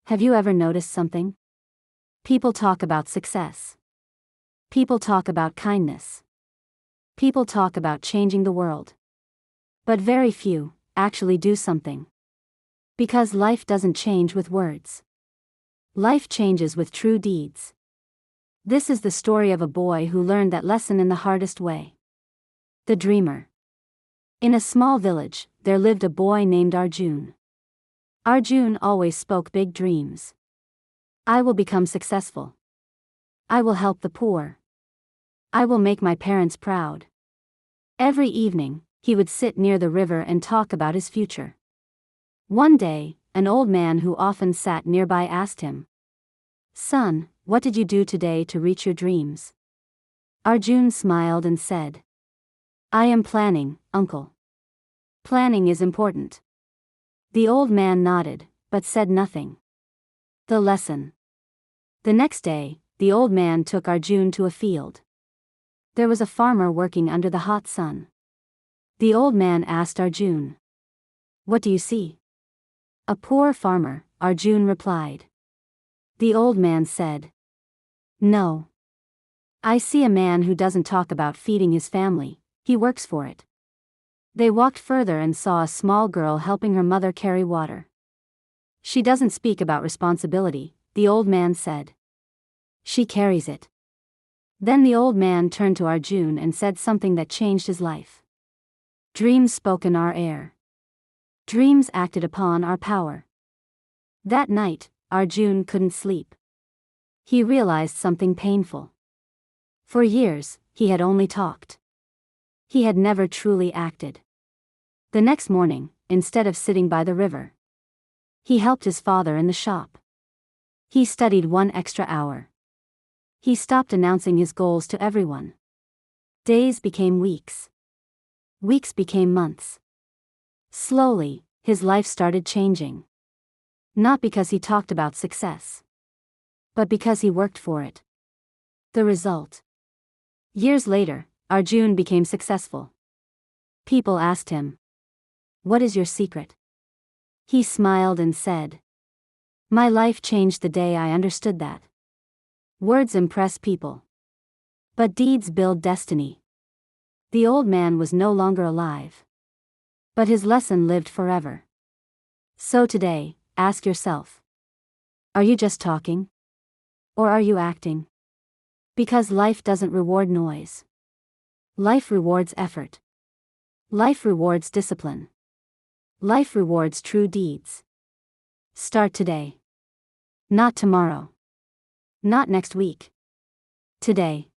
Have you ever noticed something? People talk about success. People talk about kindness. People talk about changing the world. But very few actually do something. Because life doesn't change with words. Life changes with true deeds. This is the story of a boy who learned that lesson in the hardest way. The Dreamer. In a small village, there lived a boy named Arjun. Arjun always spoke big dreams. I will become successful. I will help the poor. I will make my parents proud. Every evening, he would sit near the river and talk about his future. One day, an old man who often sat nearby asked him, "Son, what did you do today to reach your dreams?" Arjun smiled and said, "I am planning, uncle. Planning is important." The old man nodded, but said nothing. The lesson. The next day, the old man took Arjun to a field. There was a farmer working under the hot sun. The old man asked Arjun, "What do you see?" "A poor farmer," Arjun replied. The old man said, "No. I see a man who doesn't talk about feeding his family, he works for it." They walked further and saw a small girl helping her mother carry water. "She doesn't speak about responsibility," the old man said. "She carries it." Then the old man turned to Arjun and said something that changed his life. Dreams spoke in our air. Dreams acted upon our power. That night, Arjun couldn't sleep. He realized something painful. For years, he had only talked. He had never truly acted. The next morning, instead of sitting by the river, he helped his father in the shop. He studied 1 extra hour. He stopped announcing his goals to everyone. Days became weeks. Weeks became months. Slowly, his life started changing. Not because he talked about success, but because he worked for it. The result. Years later, Arjun became successful. People asked him, "What is your secret?" He smiled and said, "My life changed the day I understood that." Words impress people, but deeds build destiny. The old man was no longer alive, but his lesson lived forever. So today, ask yourself, are you just talking? Or are you acting? Because life doesn't reward noise. Life rewards effort. Life rewards discipline. Life rewards true deeds. Start today. Not tomorrow. Not next week. Today.